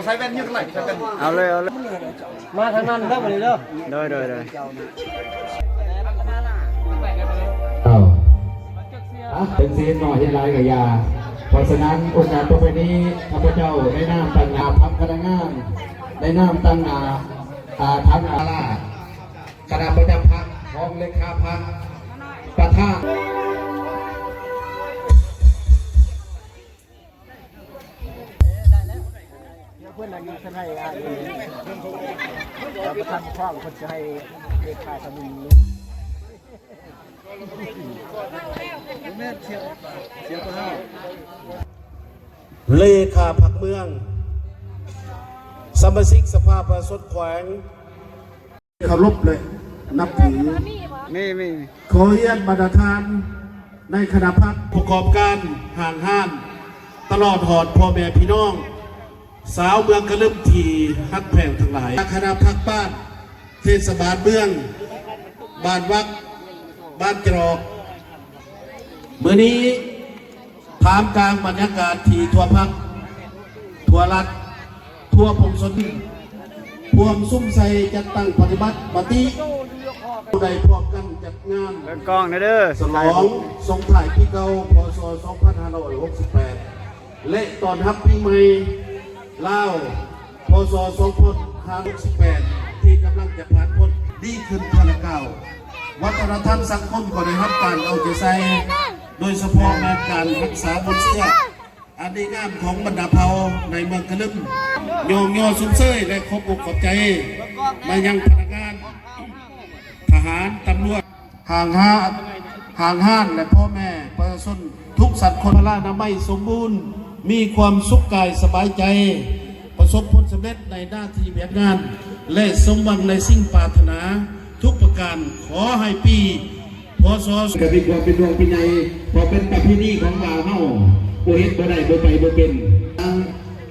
ช้แว่นยืดไหลใช้แว่นเอาเลยมาทางนั้นเด้อมาเลยเด้อโดยเป็นเสียงหน่อยที่ไรกับยาเพราะฉะนั้นโอกาสต่อไปนี้ข้าพเจ้าได้นำตั้งนาพักคณะงานได้นำตั้งนาทัพอาลาคณะประจำพักห้องเลขาพักประธานเพื่อนอายุเท่าไหร่เราประทานข้อคนจะให้เลขาทำบุญเลขาพักเมืองสมาชิกสภาประชาชนแขวงเคารพเลยนับถือมีขอเยียนบรรดาลในคณะพักประกอบการห่างห้านตลอดหอดพ่อแม่พี่น้องสาวเมืองกระลึมทีฮักแพงทั้งหลายคณะพักบ้านเทศบาลเมืองบ้านวักบ้านจรอกเมื่อนี้ถามกลางบรรยากาศที่ทั่วพักทั่วรัฐทั่วพงศนพวงซุ่มใส่จัดตั้งปฏิบัติปฏิใดพร้อมกันจัดงานกล้องนะเด้อฉลองส่งถ่ายปีเก่าพ.ศ. 2568และตอนรับปีใหม่ลาวพ.ศ. 2568ที่กำลังจะผ่านพ้นดีขึ้นเท่าละก้าววัฒนธรรมสังคมก็ได้รับการเอาใจใส่โดยเฉพาะในการรักษาบนเสื้ออันดีงามของบรรดาเผ่าในเมืองกะลึมย่อซุ้มเซ้ยและขอบอกขอบใจมายังพนักงานทหารตำรวจห่างห้านและพ่อแม่ประชาชนทุกสัตว์คนละนาไม่สมบูรณ์มีความสุขกายสบายใจประสบผลสำเร็จในหน้าที่แบบงานและสมหวังในสิ่งปรารถนาทุกประการขอให้ปีพ.ศ. กระบี่ความเป็นดวงเป็นใหญ่พอเป็นประเพณีของเราเฮาบ่เฮ็ดบ่ได้บ่ไปบ่เป็น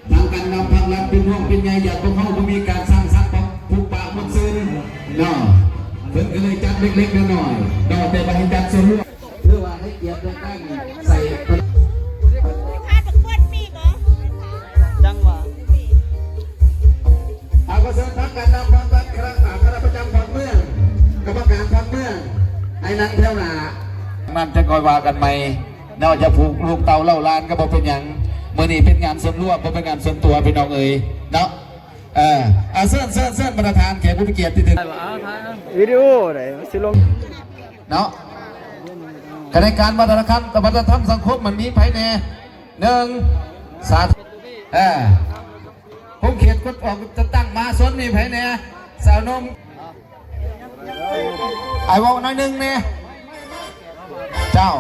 ทางการนำทางรัฐเป็นห้องเป็นใหญ่อยากพวกเขาบ่มีการสร้างสรรค์ผูกปากมันซึ้งเนาะเพิ่นก็เลยจัดเล็กๆน้อยๆแต่บ่ให้จัดส่วนรวมเพื่อว่าให้เกียรติและตั้งใส่จังหวะเอาก็เชิญพักการนำพักรัฐคณะประจำพักเมืองกรรมการพักเมืองไอ้นั่งแถวหน้ามันจะคอยว่ากันไหมนอกจากผูกลูกเต่าเล่าล้านก็บอกเป็นอย่างเมื่อนี้เป็นงานส่วนรวมเป็นงานส่วนตัวพี่น้องเอ๋ยเนาะเส้นประธานแขกผู้มีเกียรติที่ถึงวิดีโอไหนสิลงเนาะคณะการวัฒนธรรมวัฒนธรรมสังคมมันมีภายใน1 สาธุผมเขียนกดออกจะตั้งมาส่วนมีภายในสาวนมไอ้วงน้อยหนึ่งเนี่ยเจ้า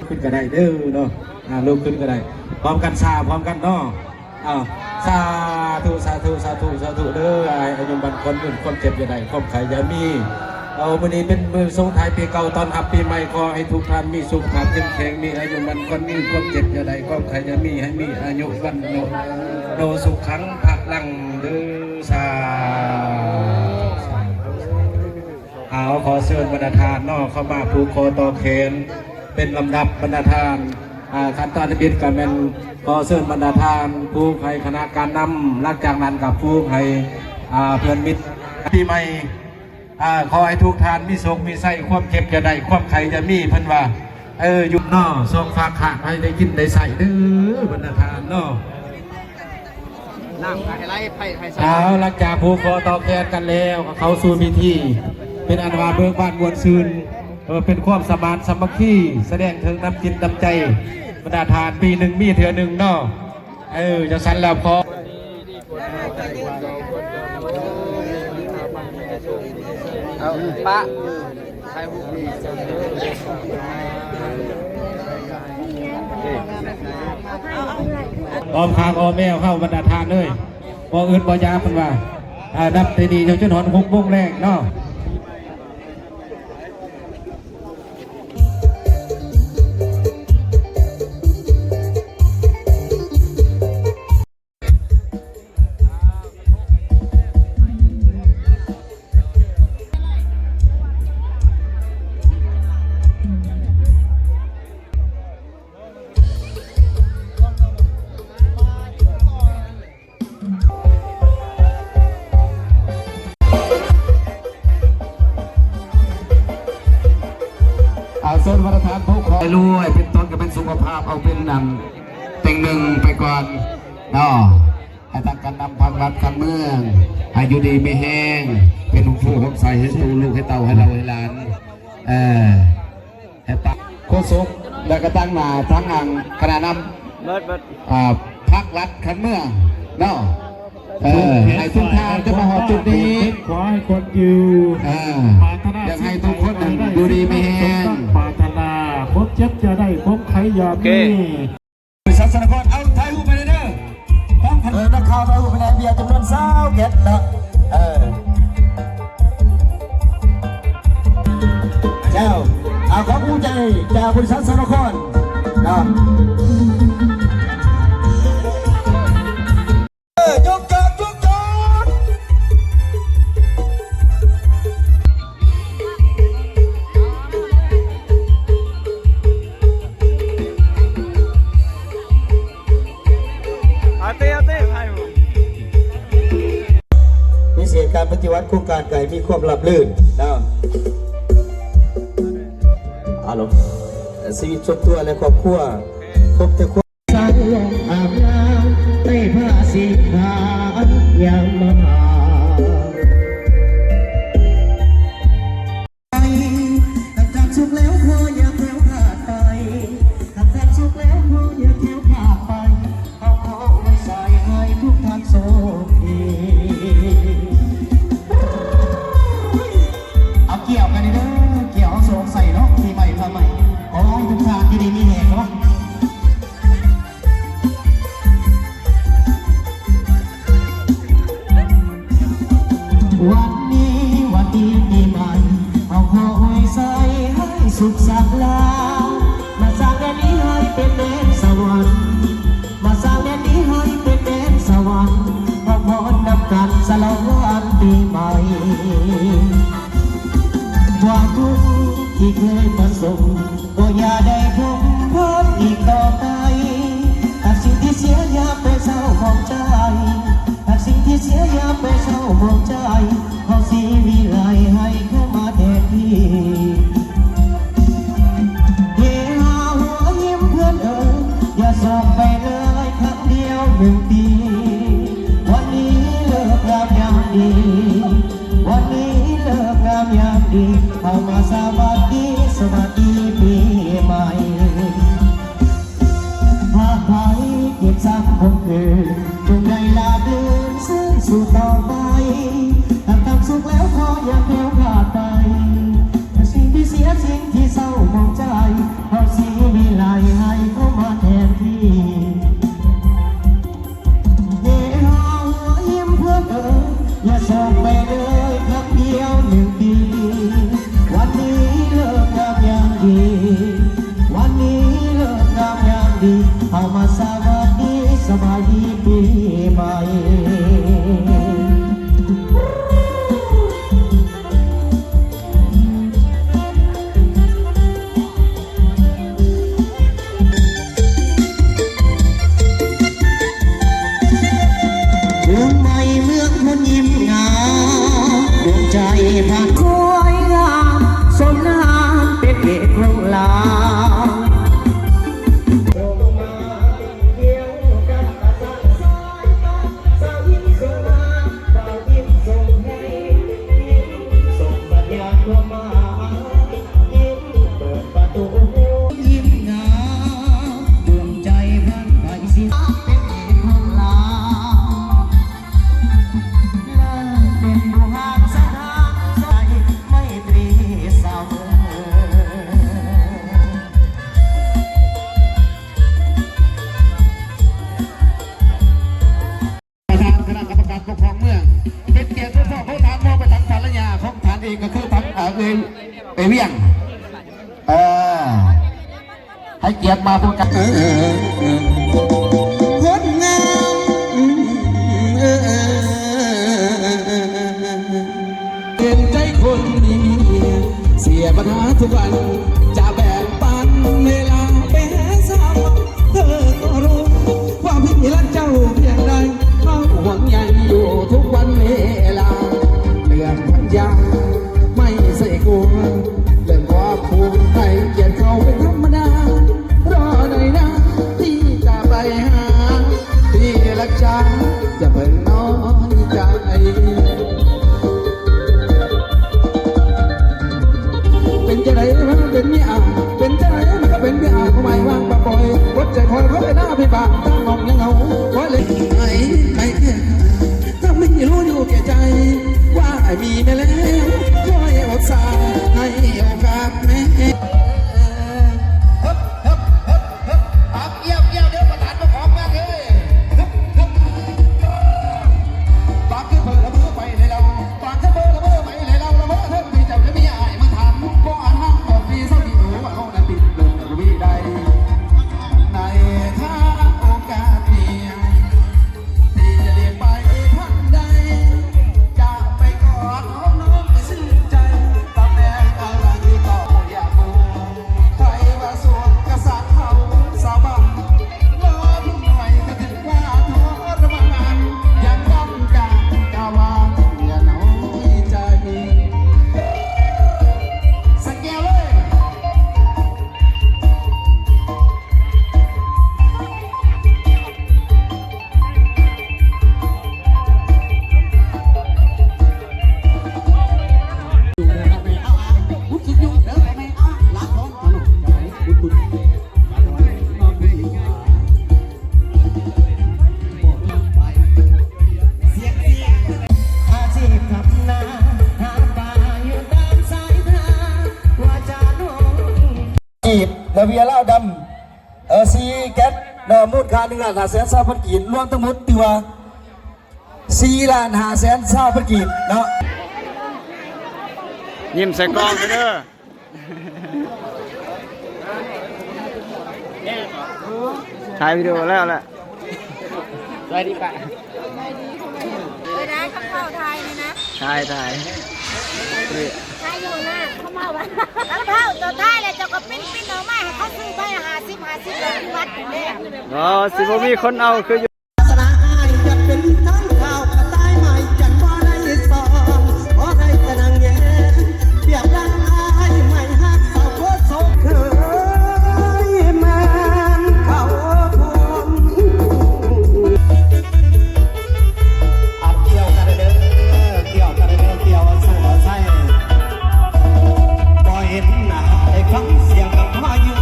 ขึ้นก็ได้เด้อเนาะลูกขึ้นก็ได้พร้อมกันพร้อมกันเนาะสาธุเด้ออายุบันคนอื่นคนเจ็บอย่าได้ความไข่อย่ามีวันนี้เป็นมือส่งท้ายปีเก่าตอนรับปีใหม่ขอให้ทุกท่านมีสุขภาพเข้มแข็งมีอายุบันคนอื่นความเจ็บอย่าได้ความไข่อย่ามีให้มีอายุวันโนสุขขังพลังเด้อสาขอเชิญบรรดาทานนอกเข้ามาผูกคอต่อแขนเป็นลำดับบรรดาทานขั้นตอนที่บิดกันเป็นขอเชิญบรรดาทานผู้ให้คณะการนำหลังจากนั้นกับผู้ให้เพื่อนมิตรปีใหม่ขอให้ทุกทานมีโศกมีไส้ความเก็บจะได้ความไข่จะมีเพิ่นว่ายุบนอทรงฝากขาดให้ได้กินได้ใส่เด้อบรรดาทานนอหลังจากผูกคอต่อแขนกันแล้วเขาสู่พิธีเป็นอันว่าเบิกบานมวลซืนเป็นความสมานสามัคคีแสดงถึงน้ำจิตน้ำใจบรรดาทานปีหนึ่งมีเถื่อหนึ่งเนาะจะสั่นแล้วพอปะออมคางออมแมวเข้าบรรดาทานเลยบ่อื่นบ่ยาเป็นว่านับตีดีจนหอน6 โมงแรกเนาะ รวยเป็นต้นก็เป็นสุขภาพเอาเป็นนำเต็งหนึ่งไปก่อนเนาะให้ตั้งการนำความรักการเมืองให้อยู่ดีไม่แห้งเป็นผู้คนใส่ให้ตูลูกให้เต่าให้เราให้หลานให้ตั้งโคศกแล้วก็ตั้งหน้าทั้งอ่างคณะนำ เบิด พักรัฐขันเมืองเนาะให้ทุกทางจะมาหอจุดนี้ ขอให้คนอยู่ อยากให้ทุกคนดูดีไม่แห้ง ปรารถนาพบเจ็บจะได้พบใครอยากมี บริษัทสนกรเอาถ่ายรูปไปเลยเด้อต้องพันนักข่าวถ่ายรูปไปในเบียร์จำนวน20 เก็ตนะเจ้าเอาของผู้ใจจากบริษัทสนกรนะยกจอดเอาเต้ไทย พิเศษการปฏิวัติโครงการไก่มีความราบรื่นนะฮัลโหลชีวิตส่วนตัวและครอบครัวพบแต่ความสร้างอาบน้ำใต้ผ้าสีขาว ยามมาหาหากจากสุขแล้วพออย่าแคล้วขาดไปหากจากสุขแล้วพออย่าแคล้วขาดไปเอาขอไว้ใส่ให้ทุกท่านโชคดีเอาเกี่ยวกันเด้อเกี่ยวโศกใส่เนาะทีใหม่มาใหม่ขอให้ทุกท่านที่ดีมีแหงเนาะวันนี้วันดีปีใหม่เอาขอให้ใส่ให้สุขสันต์ลามาสร้างแดนนี้ให้เป็นแดนสวรรค์มาสร้างแดนนี้ให้เป็นแดนสวรรค์ขอพรนำกันสละวันปีใหม่ความทุกข์ที่เคยประสบก็อย่าได้พบเพิ่มอีกต่อไปหากสิ่งที่เสียอย่าไปเศร้าหมองใจหากสิ่งที่เสียอย่าไปเศร้าหมองใจขอสีวิไลให้เข้ามาแทนที่เฮฮาหัวยิ้มเพื่อนอย่าส่งไปเลยครั้งเดียว1 ปีวันนี้เลิกงามยามดีวันนี้เลิกงามยามดีเข้ามาสวัสดีปีใหม่หากใครเก็บสักคนคืนจงได้ลาเดินซึ่งสู่ต่อไปหากทำสุขแล้วขออย่าแคล้วขาดไปสิ่งที่เสียสิ่งที่เศร้าหมองใจขอสีวิไลให้เข้ามาแทนที่เฮฮาหัวยิ้มเพื่อนอย่าส่งไปเลยครั้งเดียว1 ปีวันนี้เลิกงามยามดีวันนี้เลิกงามยามดีเอามาสวัสดีสบายดีปีใหม่เมืองใหม่เมืองคนยิ้มงามดวงใจพันสวยงามสมน้ำเป็นเอกของลาก็คือทั้งเวียงให้เกียรติมาพูดกันคนงามเห็นใจคนดีเสียปัญหาทุกวันจะแบ่งปันเวลาไปหาสาวเธอก็รู้ว่าพี่รักเจ้าเพียงใดเขาหวังใยอยู่ทุกวันเวลาเรื่องพันยาไม่ใส่กลัวเรื่องความภูมิใจเกียรติเขาเป็นธรรมดา เบียร์เหล้าดำซีแก๊สมูลค่า1,500,000 กีบรวมทั้งหมดตัว4,500,000 กีบเนาะ ยิ้มใส่กล้องไปเด้อถ่ายวิดีโอแล้วแหละ สวัสดีป่ะ เลยนะข้าวเผาไทยเลยนะ ถ่าย ไทยอยู่นะข้าวเผาบ้านข้าวเผาตัวไทยเลยเจ้าก็ปิ้นออกมาให้เขาซื้อไป50เลยวัดเนี่ย อ๋อสิบ่มีคนเอาคืออยู่ ศาสนาอายจะเป็นทั้งข่าวกระต่ายใหม่จันว่าได้สอนเพราะได้แต่นางแย่เปียบดังอายไม่หักเสาโคตรโศกเคยแม่นเขาพวงอัดเกี่ยวกันเด้อเกี่ยวกันเด้อเกี่ยวสู้ใช่บ่เห็นหน้าได้ฟังเสียงกับพ่ออยู่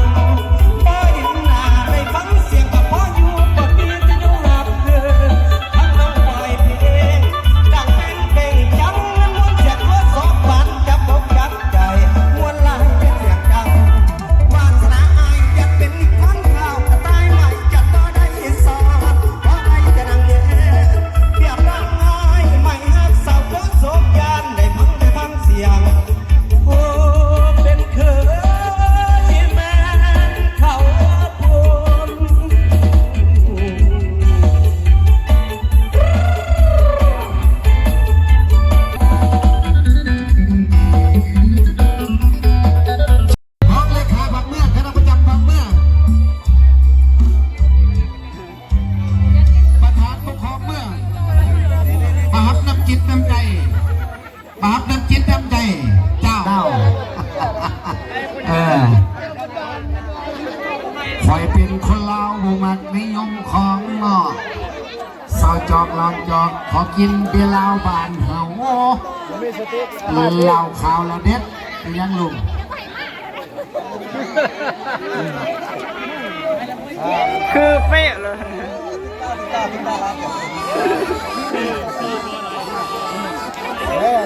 บ่เห็นหน้าได้ฟังเสียงกับพ่ออยู่บ่มีจะอยู่รับเธอทั้งน้องปล่อยเพลงดังเป็นเพลงจังมันวนเสียงหัวสองบานจับอกจับใจมวนลายเป็นเสียงดังวาสนาอายอยากเป็นทั้งข่าวกระต่ายใหม่จัดบ่ได้สอนเพราะไอ้จะนั่งเย็นเปรียบดังอายไม่หักเสาโคตรโศกยานได้ฟังเสียงโอ้เป็นเคยแม่นเขาพวง ห้องเลขาบางเมื่อคณะประจำบางเมื่อประธานปกครองเมื่อปราบน้ำจิตน้ำใจปราบน้ำจิตน้ำใจเจ้าคอยเป็นคนลาวบ่มักนิยมของงอสาวจอกลองจอกขอกินเบียร์ลาวบานเฮาเหล้าขาวเหล้าเด็ดเป็นยังลุง คือเป๊ะเลย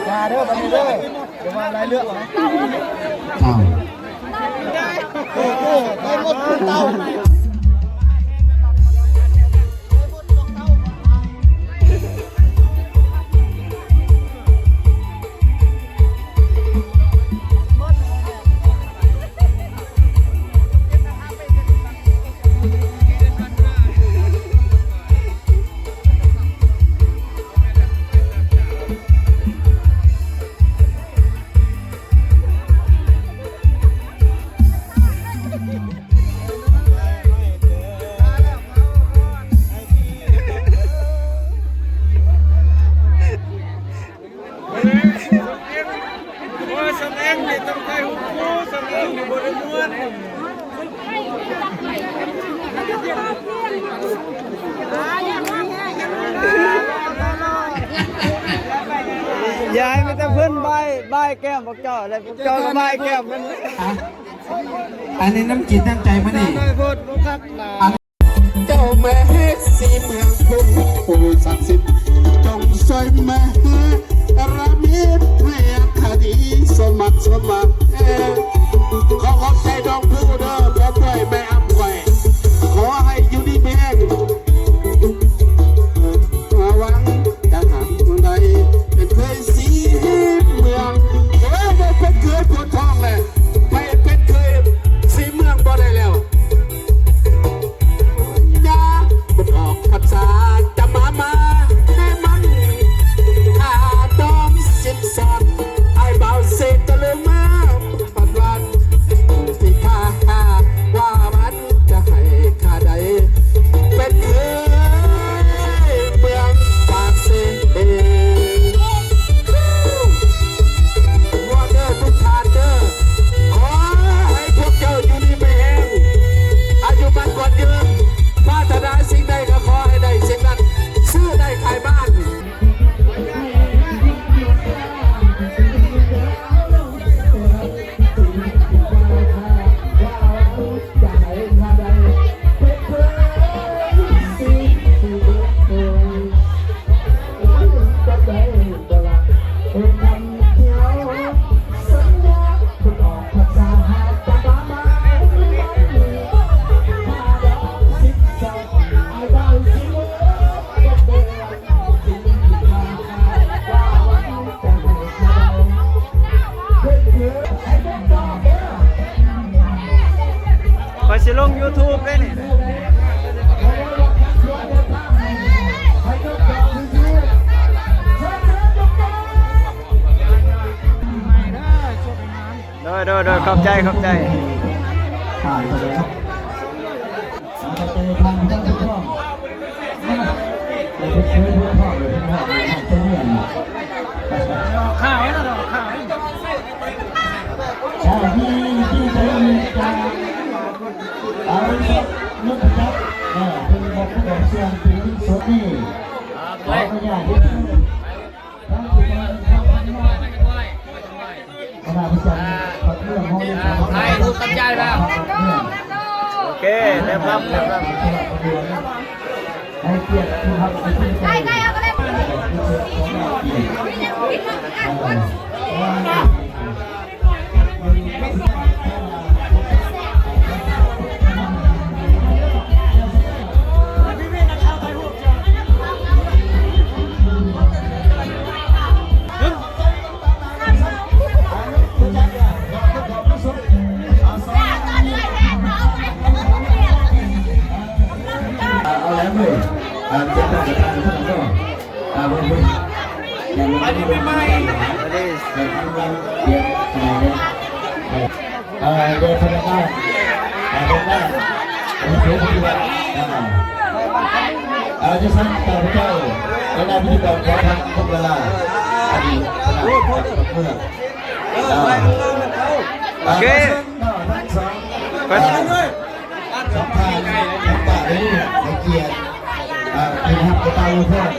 ชาเด้อบันนี้เด้อเดี๋ยวมาอะไรเลือกไหม เจ้า ไปหมดเต้า ว่าสำเองนี่ต้องใช้หูคูสำเองนี่บ่ได้ม่วนยายมีแต่เพิ่นใบแก้มพวกเจ้าเลยพวกเจ้าก็ใบแก้มมัน อันนี้น้ำจิตน้ำใจมานี่ ได้พูดบ่คักหนา เจ้าแม่สีเมืองพุ่งผู้ศักดิ์สิทธิ์จงช่วยแม่ระมิดเรียกคดีสมัครขอขอบใจดองผู้เด้อพร้อมด้วยแม่อำไว้ขอให้อยู่ดีแม่หวังจะทำใดเป็นเคยสีเมืองไม่เป็นเคยปวดท้องเลยไม่เป็นเคยสีเมืองบ่ได้แล้วยาบุกออกภาษาจะมาให้มัน โดยขอบใจ ผ่านไปเลยครับเราจะเจอทางด้านช่องเราจะเจอพ่อเลยพ่อเจ้าเนี่ยข้าวนะเราข้าวที่จะมีการเอาเนื้อจับเป็นบอกผู้บอกเสียงเป็นสดนี่ขออนุญาตที่ทั้งขณะที่จะปัดเรื่องห้องไทยรูปตั้งใจแล้วโอเคเรียบร้อยให้เกียรติที่ทำที่ใจเอาก็ได้เอาแล้วเลยเจ้าประธานท่านก็อันนี้เป็นไม่เป็นทางวันเดียวเดินพนักงานเดินได้เสียชีวิตจะสั่งต่อเจ้าในนามพิธีกรของทางทุกเวลาอดีตเมื่อโอเคก็สำคัญสำคัญป่าเลยในเกียรติเป็นหักกระต่ายเพื่อน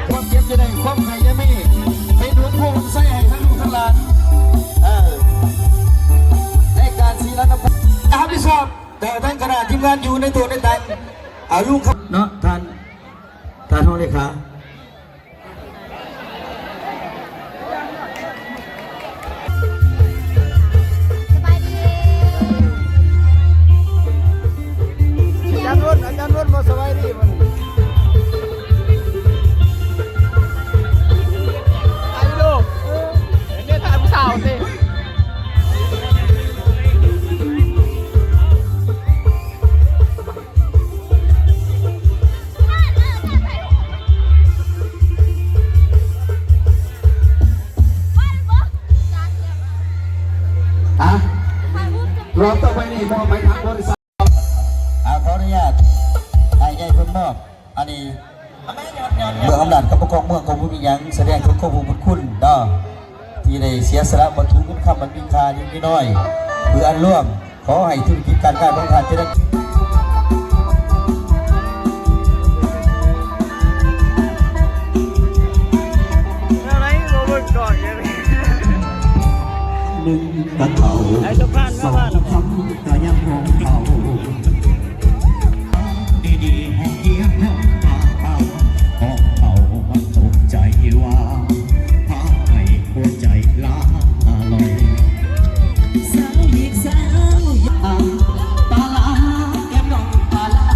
ความเจ็บจะได้ความใครจะไม่ไปดูพวกใส่ให้ทั้งลูกทั้งหลานในการสีรัตน์ตามที่ชอบแต่ทั้งขณะทีมงานอยู่ในตัวในตังลูกครับเนาะท่านท้องเลขาอาจารย์รุ่นมาสบายดีมันอายุลูกเนี่ยถ่ายผู้สาวสิรอบต่อไปนี่มองไปทางบริษัทขออนุญาตให้ใหญ่เพิ่มมอบอันนี้เมืองอำนาจกับปกครองเมืองของผู้มียังแสดงถึงความบุญคุณเนาะที่ได้เสียสละบรรทุกคำมันมีค่านิดหน่อยเพื่ออันร่วมขอให้ธุรกิจการค้าของท่านจะได้หนึ่งกระเถาสองคำก็ยังคงเข่าดีๆให้เกียรติน้องตาเขาของเขามันตกใจว่าพาให้หัวใจลาลอยสาวอีกสาวอย่างตาลาแก้มน้องตาลา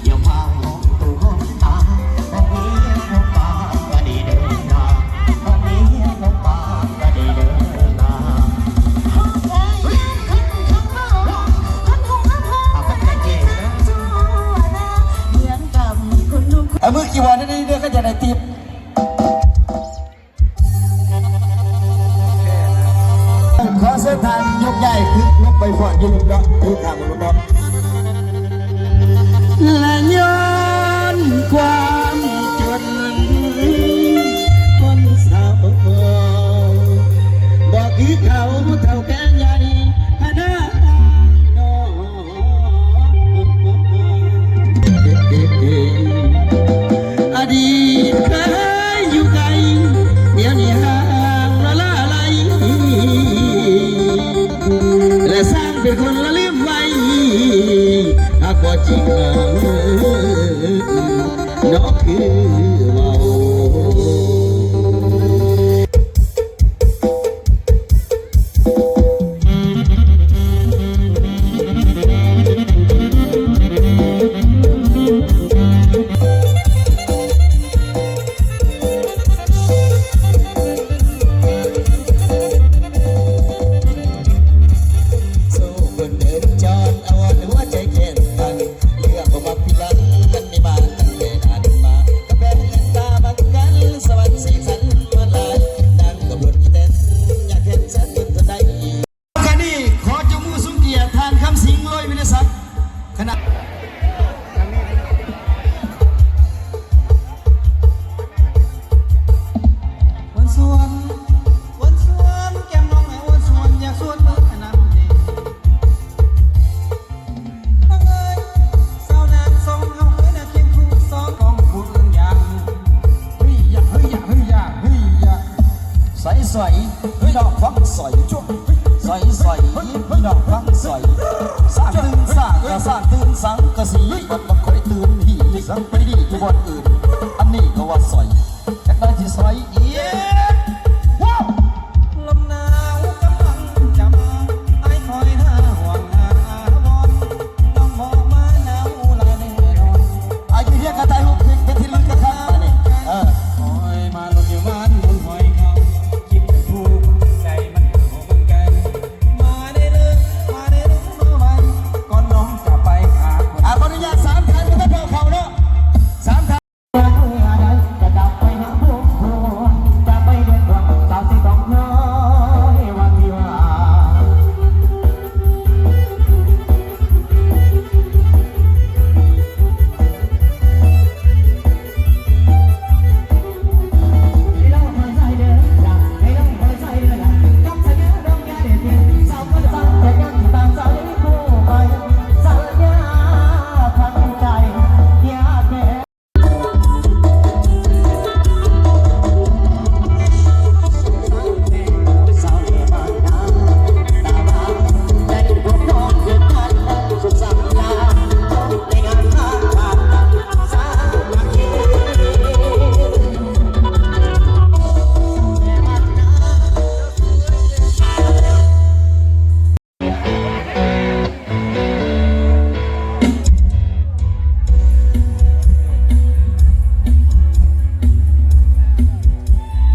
อย่ามาหลอกตัวตาของนี้น้องตาก็ดีเดินหน้าของนี้น้องตาก็ดีเดินเมื่อกี่วันนี้เรื่องก็จะได้ติดขอเส้นทางยกใหญ่คือยกไปฟอดยืนเนาะคือทางมนุษย์เนาะและย้อนความจนคนสาวบอกคือเขาเท่าแก่ใหญ่พนาอดีตเคยอยู่ไกลเดี๋ยวนี้ห่างละลาไหลและสร้างเป็นคนละลืมไว้หากว่าจริงน้องคือเมาหัวใจเย็นทันเลือกมาพิลันกันในบ้านกันเลยนานมากาแฟ ใส่พี่น้องฟังใส่จุ๊บใส่พี่น้องฟังใส่สร้างตื่นสร้างกระสร้างตื่นสังกะสีบัดบักคอยตื่นหีสังไปดีอยู่บนอื่นอันนี้ก็ว่าใส่แค่ได้ที่ใส่เอี๊ยดว้าวลมหนาวกำลังจะมาไอ้คอยหาห่วงหาบอลน้องบอกมาหนาวละแน่นอนอายุเรียกกระต่ายลูกเป็นที่ลึกกระทับนี่คอยมาลงอยู่บ้านมุนหอยเขาคิดถูกใจมันเหมือนกัน มาได้เลยมาไว้ก่อนน้องจะไปขาขออนุญาต3 ท่านก็ไม่พอเขาเนาะ3 ท่านจะดับไปหาพวกจะไปเดินทางสาวที่ต้องน้อยวันที่ว่า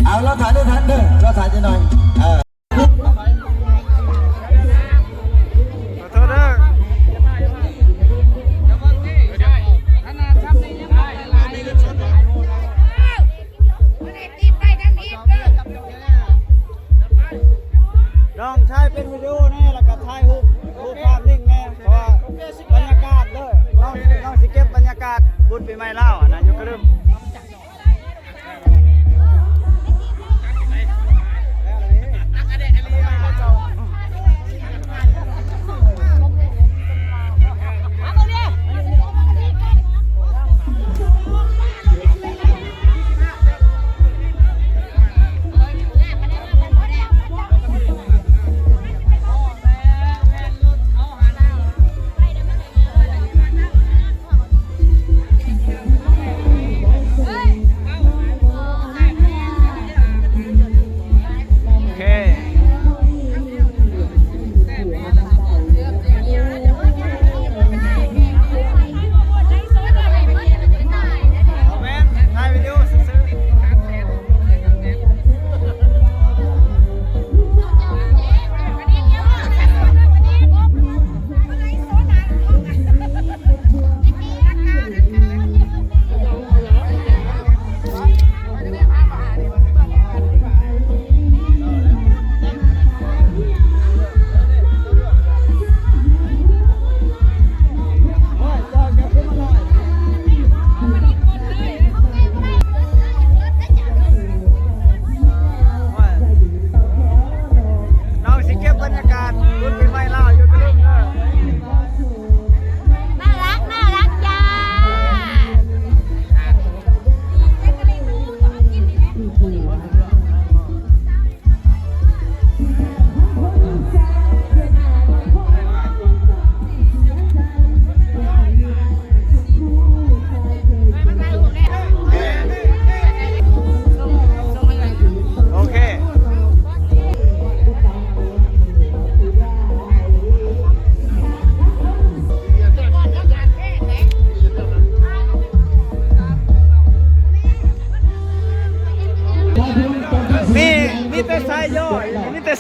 เอาเราถ่ายด้วยทันเด้อเราถ่ายจะหน่อยขอโทษเด้อ น้องชายเป็นวิดีโอแน่แล้วก็ถ่ายรูปภาพนิ่งแน่เพราะว่าบรรยากาศเลยน้องสิเก็บบรรยากาศบุญปีใหม่ลาวนะอยู่กระดึม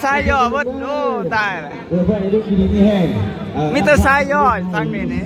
สายย่อเบิดโอ้ตายเลยมีแต่สายย่อทางนี้นี่